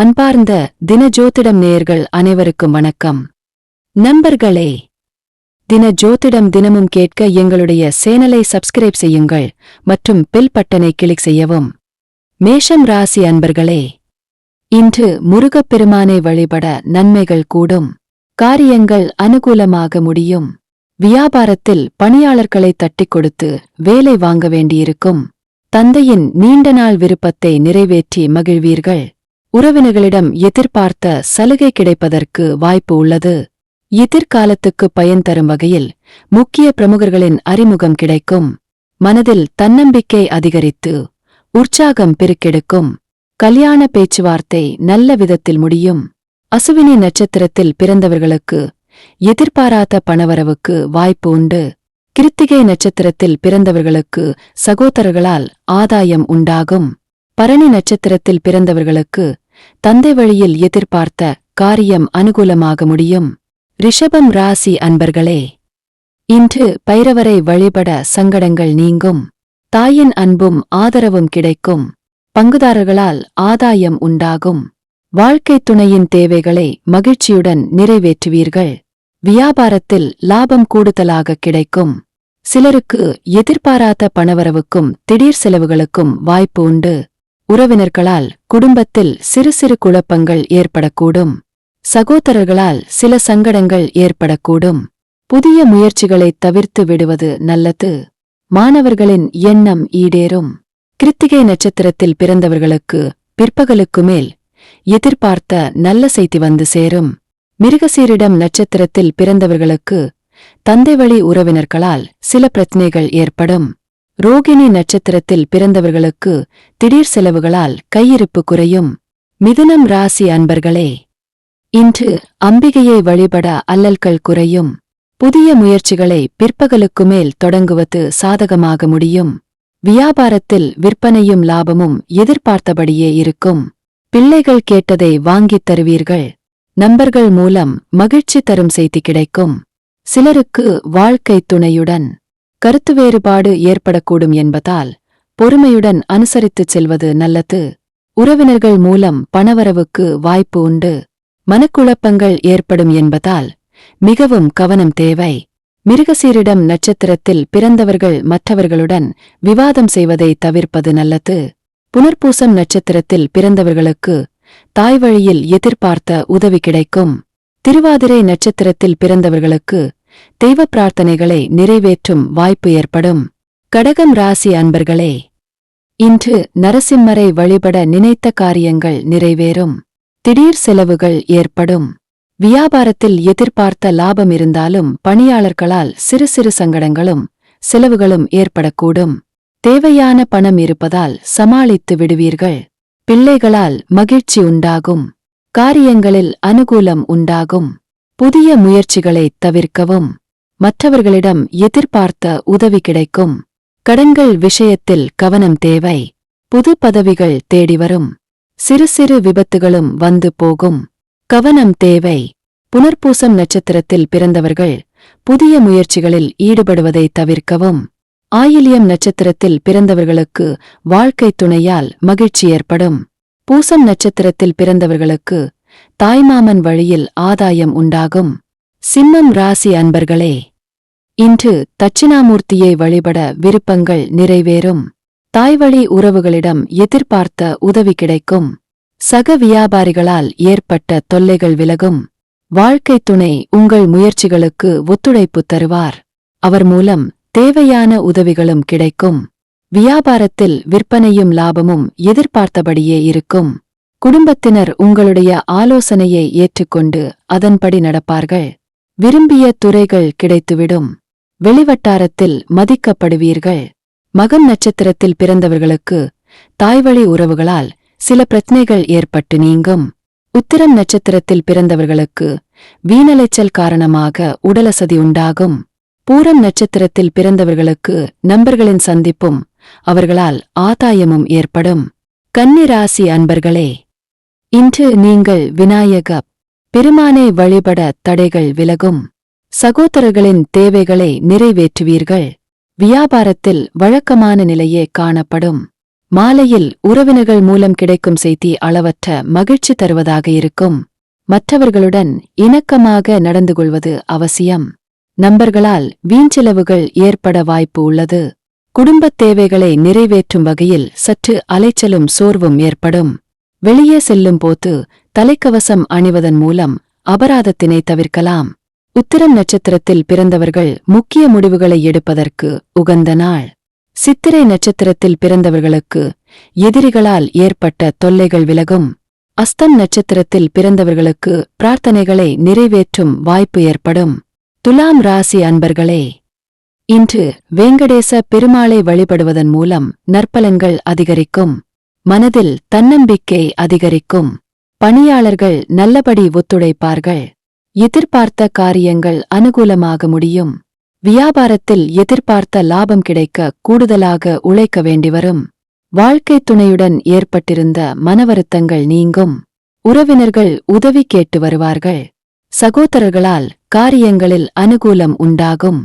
அன்பார்ந்த தினஜோதிடம் நேயர்கள் அனைவருக்கும் வணக்கம். நண்பர்களே, தினஜோதிடம் தினமும் கேட்க எங்களுடைய சேனலை சப்ஸ்கிரைப் செய்யுங்கள் மற்றும் பெல் பட்டனை கிளிக் செய்யவும். மேஷம் ராசி அன்பர்களே, இன்று முருகப்பெருமானை வழிபட நன்மைகள் கூடும். காரியங்கள் அனுகூலமாக முடியும். வியாபாரத்தில் பணியாளர்களை தட்டிக் கொடுத்து வேலை வாங்க வேண்டியிருக்கும். தந்தையின் நீண்டநாள் விருப்பத்தை நிறைவேற்றி மகிழ்வீர்கள். உறவினர்களிடம் எதிர்பார்த்த சலுகை கிடைப்பதற்கு வாய்ப்பு உள்ளது. எதிர்காலத்துக்கு பயன் தரும் வகையில் முக்கிய பிரமுகர்களின் அறிமுகம் கிடைக்கும். மனதில் தன்னம்பிக்கை அதிகரித்து உற்சாகம் பெருக்கெடுக்கும். கல்யாண பேச்சுவார்த்தை நல்ல விதத்தில் முடியும். அசுவினி நட்சத்திரத்தில் பிறந்தவர்களுக்கு எதிர்பாராத பணவரவுக்கு வாய்ப்பு உண்டு. கிருத்திகை நட்சத்திரத்தில் பிறந்தவர்களுக்கு சகோதரர்களால் ஆதாயம் உண்டாகும். பரணி நட்சத்திரத்தில் பிறந்தவர்களுக்கு தந்தை வழியில் எதிர்பார்த்த காரியம் அனுகூலமாக முடியும். ரிஷபம் ராசி அன்பர்களே, இன்று பைரவரை வழிபட சங்கடங்கள் நீங்கும். தாயின் அன்பும் ஆதரவும் கிடைக்கும். பங்குதாரர்களால் ஆதாயம் உண்டாகும். வாழ்க்கை துணையின் தேவைகளை மகிழ்ச்சியுடன் நிறைவேற்றுவீர்கள். வியாபாரத்தில் லாபம் கூடுதலாக கிடைக்கும். சிலருக்கு எதிர்பாராத பணவரவுக்கும் திடீர் செலவுகளுக்கும் வாய்ப்பு உண்டு. உறவினர்களால் குடும்பத்தில் சிறு சிறு குழப்பங்கள் ஏற்படக்கூடும். சகோதரர்களால் சில சங்கடங்கள் ஏற்படக்கூடும். புதிய முயற்சிகளைத் தவிர்த்து விடுவது நல்லது. மாணவர்களின் எண்ணம் ஈடேறும். கிருத்திகை நட்சத்திரத்தில் பிறந்தவர்களுக்கு பிற்பகலுக்கு மேல் எதிர்பார்த்த நல்ல செய்தி வந்து சேரும். மிருகசீரிடம் நட்சத்திரத்தில் பிறந்தவர்களுக்கு தந்தை வழி உறவினர்களால் சில பிரச்சனைகள் ஏற்படும். ரோகிணி நட்சத்திரத்தில் பிறந்தவர்களுக்கு திடீர் செலவுகளால் கையிருப்பு குறையும். மிதுனம் ராசி அன்பர்களே, இன்று அம்பிகையை வழிபட அல்லல்கள் குறையும். புதிய முயற்சிகளை பிற்பகலுக்கு மேல் தொடங்குவது சாதகமாக முடியும். வியாபாரத்தில் விற்பனையும் லாபமும் எதிர்பார்த்தபடியே இருக்கும். பிள்ளைகள் கேட்டதை வாங்கித் தருவீர்கள். நண்பர்கள் மூலம் மகிழ்ச்சி தரும் செய்தி கிடைக்கும். சிலருக்கு வாழ்க்கை துணையுடன் கருத்து வேறுபாடு ஏற்படக்கூடும் என்பதால் பொறுமையுடன் அனுசரித்துச் செல்வது நல்லது. உறவினர்கள் மூலம் பணவரவுக்கு வாய்ப்பு உண்டு. மனக்குழப்பங்கள் ஏற்படும் என்பதால் மிகவும் கவனம் தேவை. மிருகசீரிடம் நட்சத்திரத்தில் பிறந்தவர்கள் மற்றவர்களுடன் விவாதம் செய்வதை தவிர்ப்பது நல்லது. புனர்பூசம் நட்சத்திரத்தில் பிறந்தவர்களுக்கு தாய் வழியில் எதிர்பார்த்த உதவி கிடைக்கும். திருவாதிரை நட்சத்திரத்தில் பிறந்தவர்களுக்கு தெய்வ பிரார்த்தனைகளை நிறைவேற்றும் வாய்ப்பு ஏற்படும். கடகம் ராசி அன்பர்களே, இன்று நரசிம்மரை வழிபட நினைத்த காரியங்கள் நிறைவேறும். திடீர் செலவுகள் ஏற்படும். வியாபாரத்தில் எதிர்பார்த்த லாபம் இருந்தாலும் பணியாளர்களால் சிறு சிறு சங்கடங்களும் செலவுகளும் ஏற்படக்கூடும். தேவையான பணம் இருப்பதால் சமாளித்து விடுவீர்கள். பிள்ளைகளால் மகிழ்ச்சி உண்டாகும். காரியங்களில் அனுகூலம் உண்டாகும். புதிய முயற்சிகளைத் தவிர்க்கவும். மற்றவர்களிடம் எதிர்பார்த்த உதவி கிடைக்கும். கடன்கள் விஷயத்தில் கவனம் தேவை. புது பதவிகள் தேடிவரும். சிறு சிறு விபத்துகளும் வந்து போகும். கவனம் தேவை. புனர்பூசம் நட்சத்திரத்தில் பிறந்தவர்கள் புதிய முயற்சிகளில் ஈடுபடுவதை தவிர்க்கவும். ஆயில்யம் நட்சத்திரத்தில் பிறந்தவர்களுக்கு வாழ்க்கை துணையால் மகிழ்ச்சி ஏற்படும். பூசம் நட்சத்திரத்தில் பிறந்தவர்களுக்கு தாய்மாமன் வழியில் ஆதாயம் உண்டாகும். சிம்மம் ராசி அன்பர்களே, இன்று தட்சிணாமூர்த்தியை வழிபட விருப்பங்கள் நிறைவேறும். தாய்வழி உறவுகளிடம் எதிர்பார்த்த உதவி கிடைக்கும். சக வியாபாரிகளால் ஏற்பட்ட தொல்லைகள் விலகும். வாழ்க்கை துணை உங்கள் முயற்சிகளுக்கு ஒத்துழைப்பு தருவார். அவர் மூலம் தேவையான உதவிகளும் கிடைக்கும். வியாபாரத்தில் விற்பனையும் லாபமும் எதிர்பார்த்தபடியே இருக்கும். குடும்பத்தினர் உங்களுடைய ஆலோசனையை ஏற்றுக்கொண்டு அதன்படி நடப்பார்கள். விரும்பிய துறைகள் கிடைத்துவிடும். வெளிவட்டாரத்தில் மதிக்கப்படுவீர்கள். மகம் நட்சத்திரத்தில் பிறந்தவர்களுக்கு தாய்வழி உறவுகளால் சில பிரச்சனைகள் ஏற்பட்டு நீங்கும். உத்திரம் நட்சத்திரத்தில் பிறந்தவர்களுக்கு வீணலைச்சல் காரணமாக உடலசதி உண்டாகும். பூரம் நட்சத்திரத்தில் பிறந்தவர்களுக்கு நண்பர்களின் சந்திப்பும் அவர்களால் ஆதாயமும் ஏற்படும். கன்னி ராசி அன்பர்களே, இன்று நீங்கள் விநாயக பெருமானை வழிபட தடைகள் விலகும். சகோதரர்களின் தேவைகளை நிறைவேற்றுவீர்கள். வியாபாரத்தில் வழக்கமான நிலையே காணப்படும். மாலையில் உறவினர்கள் மூலம் கிடைக்கும் செய்தி அளவற்ற மகிழ்ச்சி தருவதாக இருக்கும். மற்றவர்களுடன் இணக்கமாக நடந்து கொள்வது அவசியம். நண்பர்களால் வீண்செலவுகள் ஏற்பட வாய்ப்பு உள்ளது. குடும்பத் தேவைகளை நிறைவேற்றும் வகையில் சற்று அலைச்சலும் சோர்வும் ஏற்படும். வெளியே செல்லும் போது தலைக்கவசம் அணிவதன் மூலம் அபராதத்தினை தவிர்க்கலாம். உத்திரம் நட்சத்திரத்தில் பிறந்தவர்கள் முக்கிய முடிவுகளை எடுப்பதற்கு உகந்த நாள். சித்திரை நட்சத்திரத்தில் பிறந்தவர்களுக்கு எதிரிகளால் ஏற்பட்ட தொல்லைகள் விலகும். அஸ்தம் நட்சத்திரத்தில் பிறந்தவர்களுக்கு பிரார்த்தனைகளை நிறைவேற்றும் வாய்ப்பு ஏற்படும். துலாம் ராசி அன்பர்களே, இன்று வேங்கடேச பெருமாளை வழிபடுவதன் மூலம் நற்பலன்கள் அதிகரிக்கும். மனதில் தன்னம்பிக்கை அதிகரிக்கும். பணியாளர்கள் நல்லபடி ஒத்துழைப்பார்கள். எதிர்பார்த்த காரியங்கள் அனுகூலமாக முடியும். வியாபாரத்தில் எதிர்பார்த்த லாபம் கிடைக்க கூடுதலாக உழைக்க வேண்டிவரும். வாழ்க்கைத் துணையுடன் ஏற்பட்டிருந்த மனவருத்தங்கள் நீங்கும். உறவினர்கள் உதவி கேட்டு வருவார்கள். சகோதரர்களால் காரியங்களில் அனுகூலம் உண்டாகும்.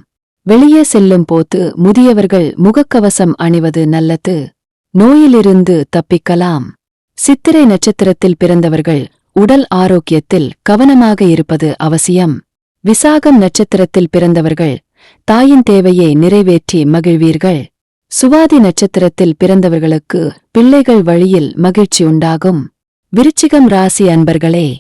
வெளியே செல்லும் போது முதியவர்கள் முகக்கவசம் அணிவது நல்லது. நோயிலிருந்து தப்பிக்கலாம். சித்திரை நட்சத்திரத்தில் பிறந்தவர்கள் உடல் ஆரோக்கியத்தில் கவனமாக இருப்பது அவசியம். விசாகம் நட்சத்திரத்தில் பிறந்தவர்கள் தாயின் தேவையை நிறைவேற்றி மகிழ்வீர்கள். சுவாதி நட்சத்திரத்தில் பிறந்தவர்களுக்கு பிள்ளைகள் வழியில் மகிழ்ச்சி உண்டாகும். விருச்சிகம் ராசி அன்பர்களே,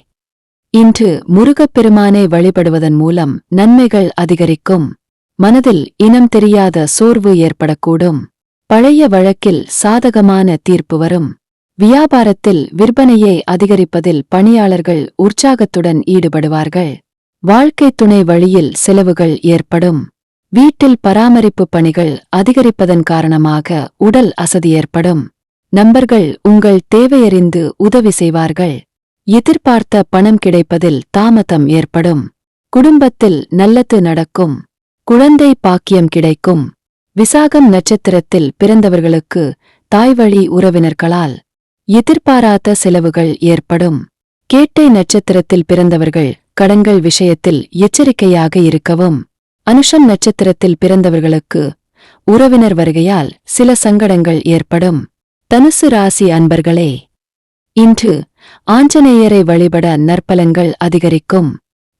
இன்று முருகப்பெருமானை வழிபடுவதன் மூலம் நன்மைகள் அதிகரிக்கும். மனதில் இனம் தெரியாத சோர்வு ஏற்படக்கூடும். பழைய வழக்கில் சாதகமான தீர்ப்பு வரும். வியாபாரத்தில் விற்பனையை அதிகரிப்பதில் பணியாளர்கள் உற்சாகத்துடன் ஈடுபடுவார்கள். வாழ்க்கைத் துணை வழியில் செலவுகள் ஏற்படும். வீட்டில் பராமரிப்பு பணிகள் அதிகரிப்பதன் காரணமாக உடல் அசதி ஏற்படும். நண்பர்கள் உங்கள் தேவையறிந்து உதவி செய்வார்கள். எதிர்பார்த்த பணம் கிடைப்பதில் தாமதம் ஏற்படும். குடும்பத்தில் நல்லது நடக்கும். குழந்தை பாக்கியம் கிடைக்கும். விசாகம் நட்சத்திரத்தில் பிறந்தவர்களுக்கு தாய்வழி உறவினர்களால் எதிர்பாராத செலவுகள் ஏற்படும். கேட்டை நட்சத்திரத்தில் பிறந்தவர்கள் கடன்கள் விஷயத்தில் எச்சரிக்கையாக இருக்கவும். அனுஷம் நட்சத்திரத்தில் பிறந்தவர்களுக்கு உறவினர் வருகையால் சில சங்கடங்கள் ஏற்படும். தனுசு ராசி அன்பர்களே, இன்று ஆஞ்சநேயரை வழிபட நற்பலன்கள் அதிகரிக்கும்.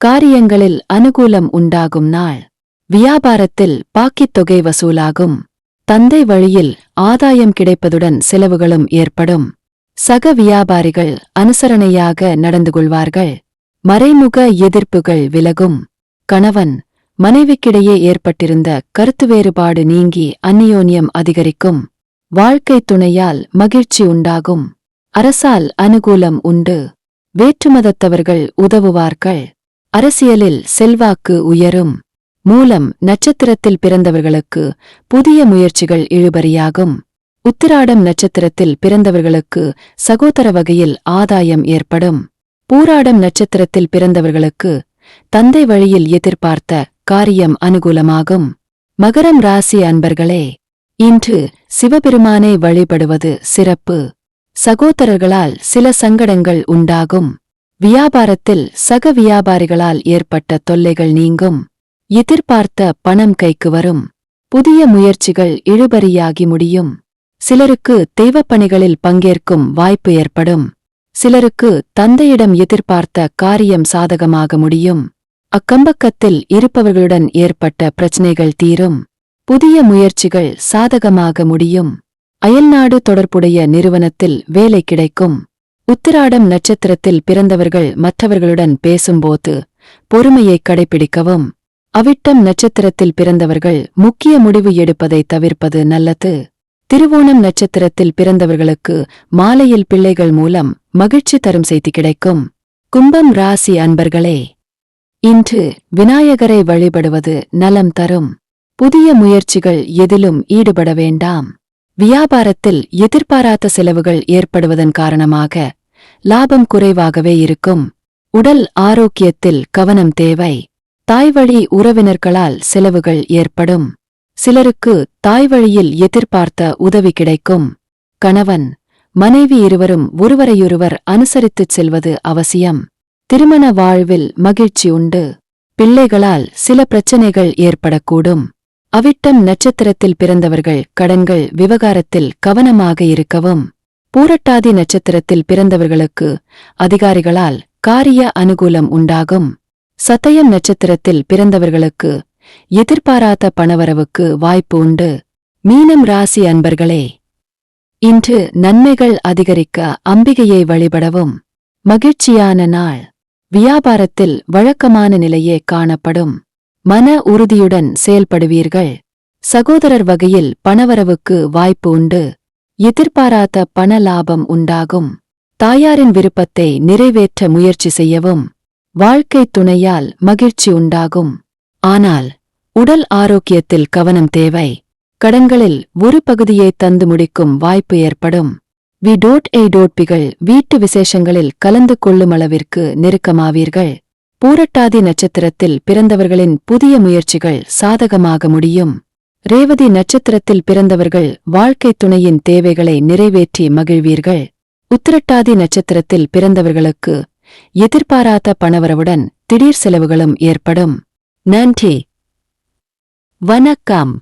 காரியங்களில் அனுகூலம் உண்டாகும் நாள். வியாபாரத்தில் பாக்கித் தொகை வசூலாகும். தந்தை வழியில் ஆதாயம் கிடைப்பதுடன் செலவுகளும் ஏற்படும். சக வியாபாரிகள் அனுசரணையாக நடந்து கொள்வார்கள். மறைமுக எதிர்ப்புகள் விலகும். கணவன் மனைவிக்கிடையே ஏற்பட்டிருந்த கருத்து வேறுபாடு நீங்கி அந்நியோன்யம் அதிகரிக்கும். வாழ்க்கைத் துணையால் மகிழ்ச்சி உண்டாகும். அரசால் அனுகூலம் உண்டு. வேற்றுமதத்தவர்கள் உதவுவார்கள். அரசியலில் செல்வாக்கு உயரும். மூலம் நட்சத்திரத்தில் பிறந்தவர்களுக்கு புதிய முயற்சிகள் இழுபறியாகும். உத்திராடம் நட்சத்திரத்தில் பிறந்தவர்களுக்கு சகோதர வகையில் ஆதாயம் ஏற்படும். பூராடம் நட்சத்திரத்தில் பிறந்தவர்களுக்கு தந்தை வழியில் எதிர்பார்த்த காரியம் அனுகூலமாகும். மகரம் ராசி அன்பர்களே, இன்று சிவபெருமானை வழிபடுவது சிறப்பு. சகோதரர்களால் சில சங்கடங்கள் உண்டாகும். வியாபாரத்தில் சக வியாபாரிகளால் ஏற்பட்ட தொல்லைகள் நீங்கும். எதிர்பார்த்த பணம் கைக்கு வரும். புதிய முயற்சிகள் இழுபறியாகி முடியும். சிலருக்கு தெய்வப்பணிகளில் பங்கேற்கும் வாய்ப்பு ஏற்படும். சிலருக்கு தந்தையிடம் எதிர்பார்த்த காரியம் சாதகமாக முடியும். அக்கம்பக்கத்தில் இருப்பவர்களுடன் ஏற்பட்ட பிரச்சினைகள் தீரும். புதிய முயற்சிகள் சாதகமாக முடியும். அயல்நாடு தொடர்புடைய நிறுவனத்தில் வேலை கிடைக்கும். உத்திராடம் நட்சத்திரத்தில் பிறந்தவர்கள் மற்றவர்களுடன் பேசும்போது பொறுமையை கடைபிடிக்கவும். அவிட்டம் நட்சத்திரத்தில் பிறந்தவர்கள் முக்கிய முடிவு எடுப்பதை தவிர்ப்பது நல்லது. திருவோணம் நட்சத்திரத்தில் பிறந்தவர்களுக்கு மாலையில் பிள்ளைகள் மூலம் மகிழ்ச்சி தரும் செய்தி கிடைக்கும். கும்பம் ராசி அன்பர்களே, இன்று விநாயகரை வழிபடுவது நலம் தரும். புதிய முயற்சிகள் எதிலும் ஈடுபட வேண்டாம். வியாபாரத்தில் எதிர்பாராத செலவுகள் ஏற்படுவதன் காரணமாக லாபம் குறைவாகவே இருக்கும். உடல் ஆரோக்கியத்தில் கவனம் தேவை. தாய்வழி உறவினர்களால் செலவுகள் ஏற்படும். சிலருக்கு தாய்வழியில் எதிர்பார்த்த உதவி கிடைக்கும். கணவன் மனைவி இருவரும் ஒருவரையொருவர் அனுசரித்துச் செல்வது அவசியம். திருமண வாழ்வில் மகிழ்ச்சி உண்டு. பிள்ளைகளால் சில பிரச்சனைகள் ஏற்படக்கூடும். அவிட்டம் நட்சத்திரத்தில் பிறந்தவர்கள் கடன்கள் விவகாரத்தில் கவனமாக இருக்கவும். பூரட்டாதி நட்சத்திரத்தில் பிறந்தவர்களுக்கு அதிகாரிகளால் காரிய அனுகூலம் உண்டாகும். சதயம் நட்சத்திரத்தில் பிறந்தவர்களுக்கு எதிர்பாராத பணவரவுக்கு வாய்ப்பு உண்டு. மீனம் ராசி அன்பர்களே, இன்று நன்மைகள் அதிகரிக்க அம்பிகையை வழிபடவும். மகிழ்ச்சியான நாள். வியாபாரத்தில் வழக்கமான நிலையே காணப்படும். மன உறுதியுடன் செயல்படுவீர்கள். சகோதரர் வகையில் பணவரவுக்கு வாய்ப்பு உண்டு. எதிர்பாராத பண லாபம் உண்டாகும். தாயாரின் விருப்பத்தை நிறைவேற்ற முயற்சி செய்யவும். வாழ்க்கை துணையால் மகிழ்ச்சி உண்டாகும். ஆனால் உடல் ஆரோக்கியத்தில் கவனம் தேவை. கடன்களில் ஒரு பகுதியை தந்து முடிக்கும் வாய்ப்பு ஏற்படும். வி.ஏ.பிகள் வீட்டு விசேஷங்களில் கலந்து கொள்ளுமளவிற்கு நெருக்கமாவீர்கள். பூரட்டாதி நட்சத்திரத்தில் பிறந்தவர்களின் புதிய முயற்சிகள் சாதகமாக முடியும். ரேவதி நட்சத்திரத்தில் பிறந்தவர்கள் வாழ்க்கை துணையின் தேவைகளை நிறைவேற்றி மகிழ்வீர்கள். உத்திரட்டாதி நட்சத்திரத்தில் பிறந்தவர்களுக்கு எதிர்பாராத பணவரவுடன் திடீர் செலவுகளும் ஏற்படும். நன்றி. வணக்கம்.